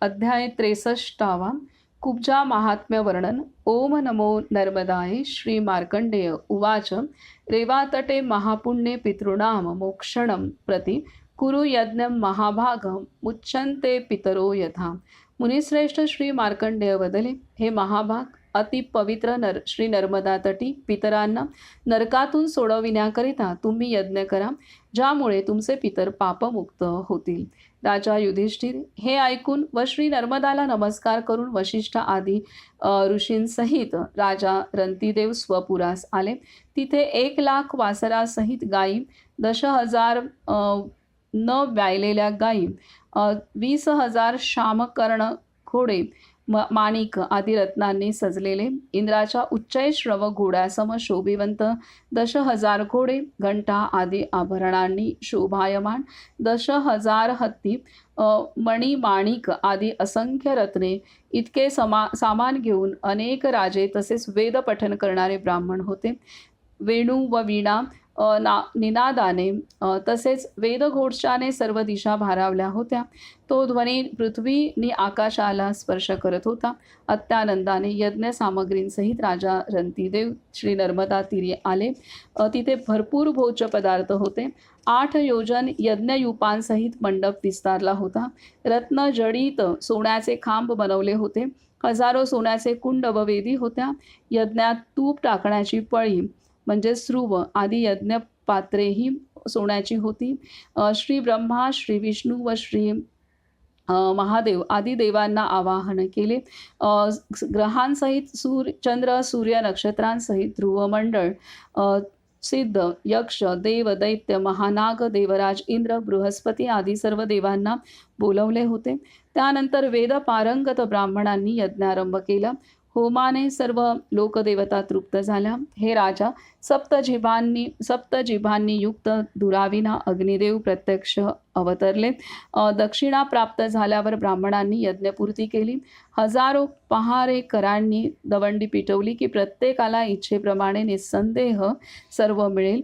अध्याय 63 कुब्जा महात्म्य वर्णन। ओम नमो नर्मदाय श्री मार्कंडेय उवाच रेवातटे महापुण्ये पितॄणाम मोक्षणं प्रति कुरु यज्ञं महाभागं मुच्यन्ते पितरो यथा। मुनिश्रेष्ठ श्री मार्कंडेय वदले, हे महाभाग, अति पवित्र श्री नर्मदा तटी पितरांना नरकातून सोडविण्याकरिता तुम्ही यज्ञ करा, ज्यामुळे तुमचे पितर पापमुक्त होतील। राजा युधिष्ठिर हे ऐकून व श्री नर्मदाला नमस्कार करून वशिष्ठ आदी ऋषींसहित राजा रंतीदेव स्वपुरास आले। तिथे 1,00,000 वासरासहित गायी, 10,000 न व्यायलेल्या गायी, 20,000 श्यामकर्ण घोडे, माणिक आदी रत्नांनी सजलेले, इंद्राच्या उच्चैश्रव घोड्यासम शोभिवंत 10,000 घोडे, घंटा आदी आभरणांनी शोभायमान 10,000 हत्ती, मणी माणिक आदी असंख्य रत्ने, इतके सामान घेऊन अनेक राजे तसेच वेद पठन करणारे ब्राह्मण होते। वेणू व वीणा निनादाने तसेच वेदघोषाने सर्व दिशा भारावल्या होत्या। तो ध्वनी पृथ्वीनी आकाशाला स्पर्श करत होता। अत्यानंदाने यज्ञ सामग्रींसहित राजा रंतीदेव श्री नर्मदा तीरी आले। तिथे भरपूर भोज्य पदार्थ होते। 8 योजन यज्ञयूपांसहित मंडप विस्तारला होता। रत्न जडित सोन्याचे खांब बनवले होते। हजारो सोन्याचे कुंड व वेदी होत्या। यज्ञात तूप टाकण्याची पळी म्हणजे स्रुव आदी यज्ञ पात्रेही सोन्याची होती। श्री ब्रह्मा, श्री विष्णू व श्री महादेव आदी देवांना आवाहन केले। ग्रहांसहित चंद्र, सूर्य, नक्षत्रांसहित ध्रुवमंडळ, सिद्ध, यक्ष, देव, दैत्य, महानाग, देवराज, इंद्र, बृहस्पती आदी सर्व देवांना बोलवले होते। त्यानंतर वेद पारंगत ब्राह्मणांनी यज्ञारंभ केला। होमाने सर्व लोकदेवता तृप्त झाल्या। हे राजा, सप्तजिभांनी युक्त दुराविना अग्निदेव प्रत्यक्ष अवतरले। दक्षिणा प्राप्त झाल्यावर ब्राह्मणांनी यज्ञपूर्ती केली। हजारो पहारेकरांनी दवंडी पिटवली की प्रत्येकाला इच्छेप्रमाणे निस्संदेह सर्व मिळेल।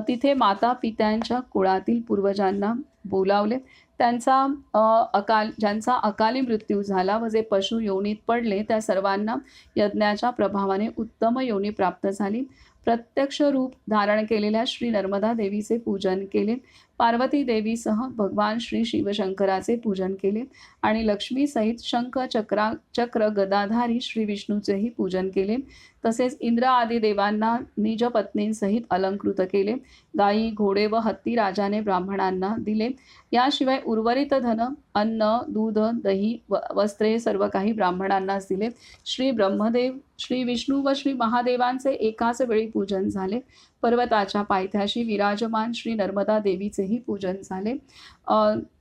तिथे माता पित्यांच्या कुळातील पूर्वजांना बोलावले। ज्यांचा अकाली मृत्यू झाला व जे पशु योनीत पडले त्या सर्वांना यज्ञाच्या प्रभावाने उत्तम योनी प्राप्त झाली। प्रत्यक्ष रूप धारण केलेल्या श्री नर्मदा देवीचे पूजन केले। पार्वती देवीसह भगवान श्री शिवशंकराचे पूजन केले आणि लक्ष्मी सहित शंख चक्र गदाधारी श्री विष्णूचेही पूजन केले। तसेच इंद्र आदी देवांना निज पत्नींसहित अलंकृत केले। गायी, घोडे व हत्ती राजाने ब्राह्मणांना दिले। याशिवाय उर्वरित धन, अन्न, दूध, दही, वस्त्रे सर्व काही ब्राह्मणांनाच दिले। श्री ब्रह्मदेव, श्री विष्णू व श्री महादेवांचे एकाच वेळी पूजन झाले। पर्वताच्या पायथ्याशी विराजमान श्री नर्मदा देवीचेही पूजन झाले।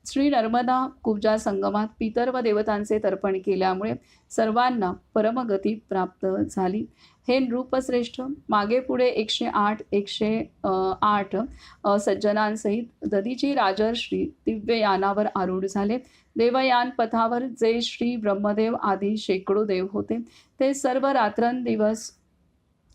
श्री नर्मदा कुब्जा संगमात पितर व देवतांचे तर्पण केल्यामुळे सर्वांना परमगती प्राप्त झाली। हे नृपश्रेष्ठ, मागे पुढे 108 सज्जनांसहित दधीची राजर्षी दिव्ययानावर आरूढ झाले। देवयान पथावर जे श्री ब्रह्मदेव आदी शेकडो देव होते ते सर्व रात्रंदिवस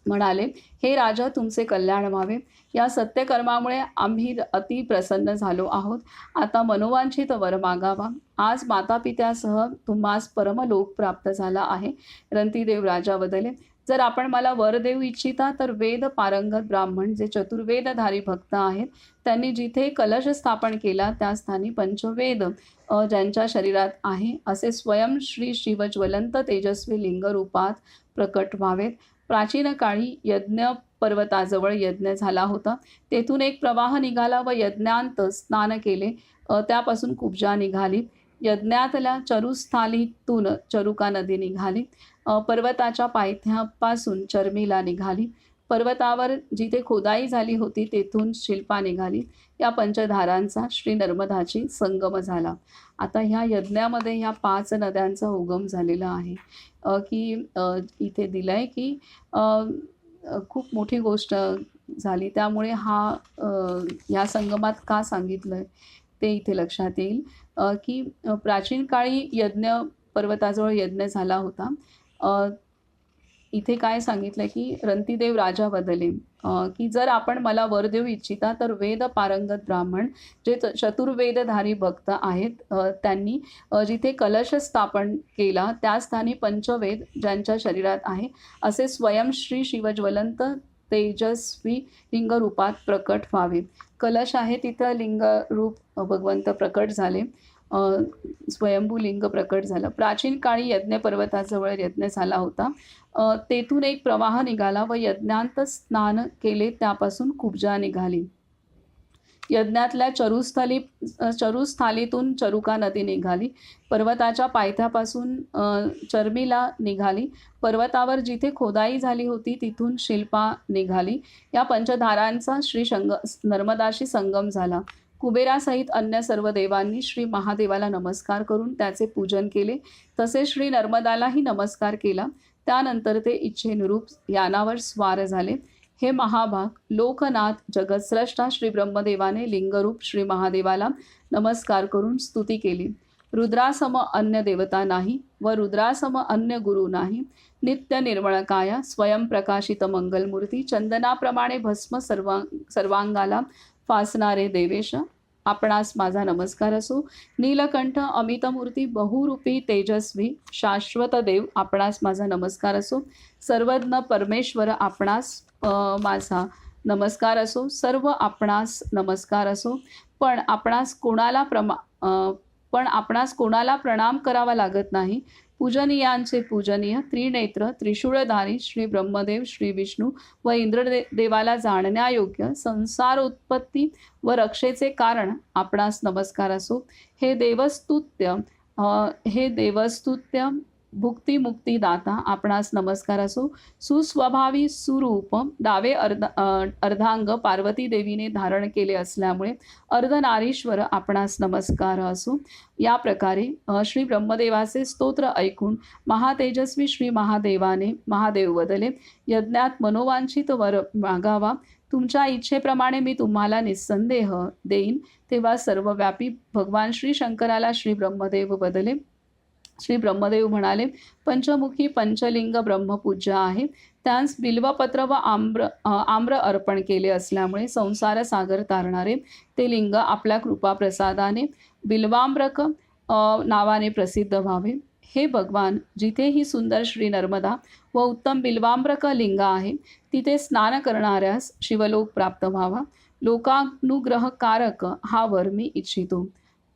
म्हणाले, हे राजा, तुमचे कल्याण व्हावे। या सत्यकर्मामुळे आम्ही अति प्रसन्न झालो आहोत। आता मनोवांछित वर मागावा। आज माता पित्यासह तुम्हास परमलोक प्राप्त झाला आहे। रंतीदेव राजा वदले, जर आपण मला वर देऊ इच्छिता तर वेद पारंगत ब्राह्मण जे चतुर्वेदधारी भक्त आहेत त्यांनी जिथे कलश स्थापन केला त्या स्थानी पंचवेद ज्यांच्या शरीरात आहे असे स्वयं श्री शिवज्वलंत तेजस्वी लिंग रूपात प्रकट व्हावेत। प्राचीन काळी यज्ञ पर्वताजवळ यज्ञ झाला होता। तेथून एक प्रवाह निघाला व यज्ञांत स्नान केले। त्यापासून कुब्जा निघाली। यज्ञातल्या चरुस्थालीतून चरुका नदी निघाली। पर्वताच्या पायथ्यापासून चर्मीला निघाली। पर्वतावर जिथे खोदाई झाली होती तेथून शिल्पा निघाली। या पंचधारांचा श्री नर्मदाची संगम झाला। आता ह्या यज्ञामध्ये ह्या 5 नद्यांचा उगम झालेला आहे। की इथे दिलंय की खूप मोठी गोष्ट झाली, त्यामुळे ह्या संगमात का सांगितलंय ते इथे लक्षात येईल। की प्राचीन काळी पर्वताजवळ यज्ञ झाला होता। इथे काय सांगितलं की रंतीदेव राजा बदले, की जर आपण मला वर देऊ इच्छिता तर वेद पारंगत ब्राह्मण जे चतुर्वेदधारी भक्त आहेत, त्यांनी जिथे कलश स्थापन केला त्या स्थानी पंचवेद ज्यांच्या शरीरात आहे असे स्वयंश्री शिवज्वलंत तेजस्वी लिंगरूपात प्रकट व्हावे. कलश आहे तिथं लिंगरूप भगवंत प्रकट झाले, स्वयंभू लिंग प्रकट झालं. प्राचीन काळी यज्ञ पर्वताजवळ यज्ञ झाला होता. तेथून एक प्रवाह निघाला व यज्ञांत स्नान केले त्यापासून कुब्जा निघाली. यज्ञातल्या चरुस्थालीतून चरुका नदी निघाली. पर्वताच्या पायथ्यापासून चरमीला निघाली. पर्वतावर जिथे खोदाई झाली होती तिथून शिल्पा निघाली. या पंचधारांचा नर्मदाशी संगम झाला. कुबेरासहित अन्य सर्व देवांनी श्री महादेवाला नमस्कार करून त्याचे पूजन केले. तसे श्री नर्मदालाही नमस्कार केला. त्यानंतर ते इच्छेनुरूप यानावर स्वार झाले. हे महाभाग लोकनाथ जगतस्रष्टा श्री ब्रह्मदेवाने लिंगरूप श्री महादेवाला नमस्कार करून स्तुती केली. रुद्रासम अन्य देवता नाही व रुद्रासम अन्य गुरु नाही. नित्य निर्मळकाया स्वयंप्रकाशित मंगलमूर्ती चंदनाप्रमाणे भस्म सर्वांगाला फासणारे देवेश, आपणास माझा नमस्कार असो. नीलकंठ अमितमूर्ती बहुरूपी तेजस्वी शाश्वत देव, आपणास माझा नमस्कार असो. सर्वज्ञ परमेश्वर, आपणास माझा नमस्कार असो. सर्व आपणास नमस्कार असो. पण आपणास कोणाला प्रणाम करावा लागत नाही. पूजनीयांचे पूजनीय त्रिनेत्र त्रिशूळधारी श्री ब्रह्मदेव, श्री विष्णू व इंद्रदेवाला जाणण्यायोग्य संसार उत्पत्ती व रक्षेचे कारण आपणास नमस्कार असो. हे देवस्तुत्य भुक्ती मुक्ती दाता, आपणास नमस्कार असो. सुस्वभावी सुरूप डावे अर्धांग पार्वती देवीने धारण केले असल्यामुळे अर्धनारीश्वर, आपणास नमस्कार असो. या प्रकारे श्री ब्रह्मदेवाचे स्तोत्र ऐकून महातेजस्वी श्री महादेव बदले, यज्ञात मनोवांछित वर मागावा. तुमच्या इच्छेप्रमाणे मी तुम्हाला निस्संदेह देईन. तेव्हा सर्वव्यापी भगवान श्री शंकराला श्री ब्रह्मदेव बदले. श्री ब्रह्मदेव म्हणाले, पंचमुखी पंचलिंग ब्रह्मपूज्य आहे. त्यांस बिल्वपत्र व आम्र अर्पण केले असल्यामुळे संसार सागर तारणारे ते लिंग आपल्या कृपाप्रसादाने बिल्वाम्रक नावाने प्रसिद्ध व्हावे. हे भगवान, जिथे ही सुंदर श्री नर्मदा व उत्तम बिल्वाम्रक लिंग आहे तिथे स्नान करणाऱ्यास शिवलोक प्राप्त व्हावा. लोकानुग्रहकारक हा वर मी इच्छितो.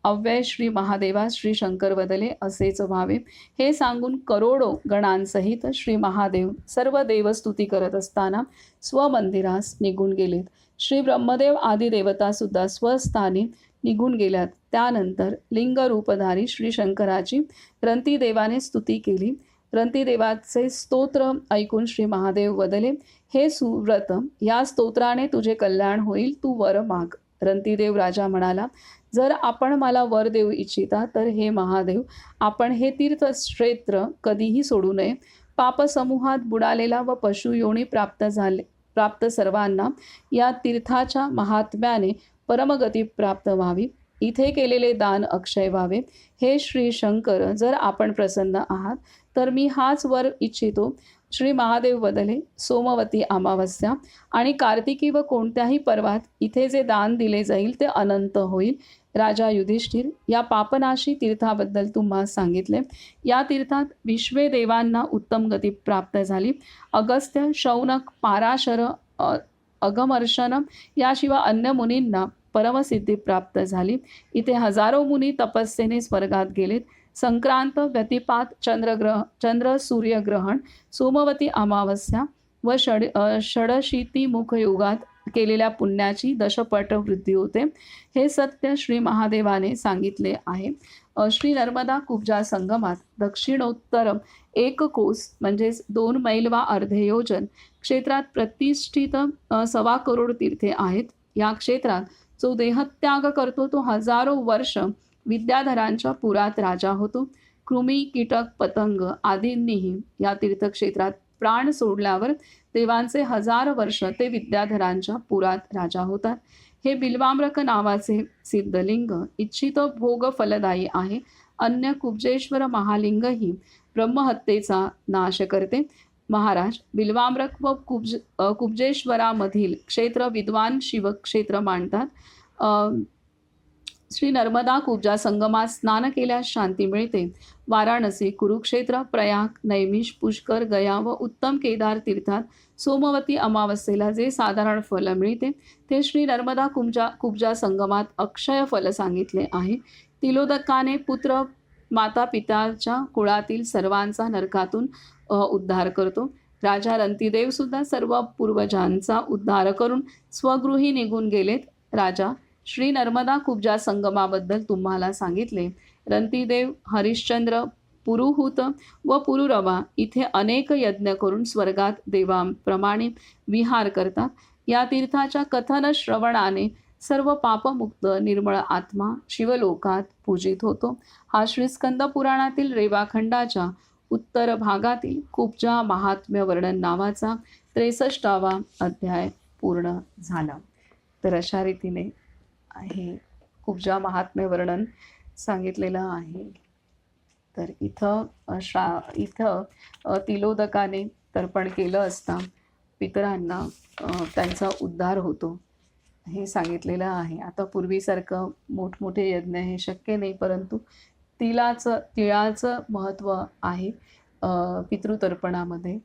अव्यय श्री महादेवा श्री शंकर बदले असेच व्हावे. हे सांगून करोडो गणांसहित श्री महादेव सर्व देवस्तुती करत असताना स्वमंदिरास निघून गेलेत. श्री ब्रह्मदेव आदी देवतासुद्धा स्वस्थानी निघून गेल्यात. त्यानंतर लिंगरूपधारी श्री शंकराची रंतीदेवाने स्तुती केली. रंतीदेवाचे स्तोत्र ऐकून श्री महादेव बदले, हे सुव्रत, या स्तोत्राने तुझे कल्याण होईल, तू वर माग. रंतीदेव राजा म्हणाला, जर आपण मला वर देऊ इच्छिता तर हे महादेव, आपण हे तीर्थक्षेत्र कधीही सोडू नये. पापसमूहात बुडालेला व पशुयोनी प्राप्त सर्वांना या तीर्थाच्या महात्म्याने परमगती प्राप्त व्हावी. इथे केलेले दान अक्षय व्हावे. हे श्री शंकर, जर आपण प्रसन्न आहात तर मी हाच वर इच्छितो. श्री महादेव बदले, सोमवती अमावस्या आणि कार्तिकी व कोणत्याही पर्वात इथे जे दान दिले जाईल ते अनंत होईल. राजा युधिष्ठिर, या पापनाशी तीर्थाबद्दल तुम्हाला सांगितले. या तीर्थात विश्वे देवांना उत्तम गती प्राप्त झाली. अगस्त्य, शौनक, पाराशर, अगमर्शन याशिवाय अन्य मुनींना परमसिद्धी प्राप्त झाली. इथे हजारो मुनी तपस्येने स्वर्गात गेलेत. संक्रांत, व्यतिपात, चंद्र सूर्यग्रहण, सोमवती अमावस्या व षडशीती मुखयुगात केलेल्या पुण्याची दशपट वृद्धी होते. हे सत्य श्री महादेवाने सांगितले आहे. श्री नर्मदा कुब्जा संगमात दक्षिणोत्तर 1 कोस म्हणजेच 2 मैल वा अर्धे योजन क्षेत्रात प्रतिष्ठित 1.25 करोड तीर्थे आहेत. या क्षेत्रात जो देहत्याग करतो तो हजारो वर्ष विद्याधरांच्या पुरात राजा होतो. कृमी, कीटक, पतंग आदींनीही या तीर्थक्षेत्रात प्राण सोडल्यावर देवांचे 1000 वर्ष ते विद्याधरांच्या पुरात राजा होतात. हे बिल्वाम्रक नावाचे सिद्धलिंग इच्छित भोग फलदायी आहे. अन्य कुब्जेश्वर महालिंगही ब्रह्महत्येचा नाश करते. महाराज बिल्वाम्रक व कुब्जेश्वरामधील क्षेत्र विद्वान शिवक्षेत्र मानतात. श्री नर्मदा कुब्जा संगमात स्नान केल्यास शांती मिळते. वाराणसी, कुरुक्षेत्र, प्रयाग, नैमिष, पुष्कर, गया व उत्तम केदार तीर्थात सोमवती अमावस्येला जे साधारण फल मिळते ते श्री नर्मदा कुब्जा संगमात अक्षय फल सांगितले आहे. तिलोदकाने पुत्र माता पिताच्या कुळातील सर्वांचा नरकातून उद्धार करतो. राजा रंतीदेव सुद्धा सर्व पूर्वजांचा उद्धार करून स्वगृही निघून गेलेत. राजा श्री नर्मदा कुब्जा संगमाबद्दल तुम्हाला सांगितले. रंतीदेव, हरिश्चंद्र, पुरुहूत व पुरुरवा इथे अनेक यज्ञ करून स्वर्गात देवांप्रमाणे विहार करतात. या तीर्थाच्या कथन श्रवणाने सर्व पापमुक्त निर्मळ आत्मा शिवलोकात पूजित होतो. हा श्री स्कंद पुराणातील रेवाखंडाच्या उत्तर भागातील कुब्जा महात्म्य वर्णन नावाचा 63वा अध्याय पूर्ण झाला. तर अशा रीतीने हे कुब्जा महात्म्य वर्णन सांगितलेलं आहे. तर इथं तिलोदकाने तर्पण केलं असता पितरांना त्यांचा उद्धार होतो हे सांगितलेलं आहे. आता पूर्वीसारखं मोठमोठे यज्ञ हे शक्य नाही, परंतु तिळाचं महत्त्व आहे पितृतर्पणामध्ये.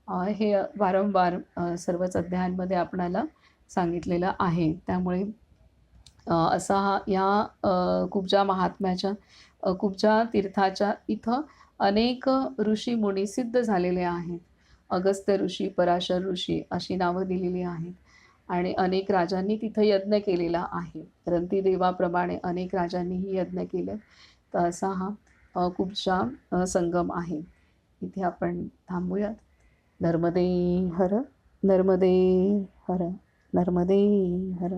हे वारंवार सर्वच अध्यायांमध्ये आपणाला सांगितलेलं आहे. त्यामुळे असा या कुब्जा महात्म्याच्या कुब्जा तीर्थाच्या इथं अनेक ऋषी मुनी सिद्ध झालेले आहेत. अगस्त्य ऋषी, पराशर ऋषी अशी नावं दिलेली आहेत आणि अनेक राजांनी तिथं यज्ञ केलेला आहे. रंतीदेवाप्रमाणे अनेक राजांनीही यज्ञ केले. तर असा हा कुब्जा संगम आहे. इथे आपण थांबूयात. नर्मदे हर, नर्मदे हर, नर्मदे हर.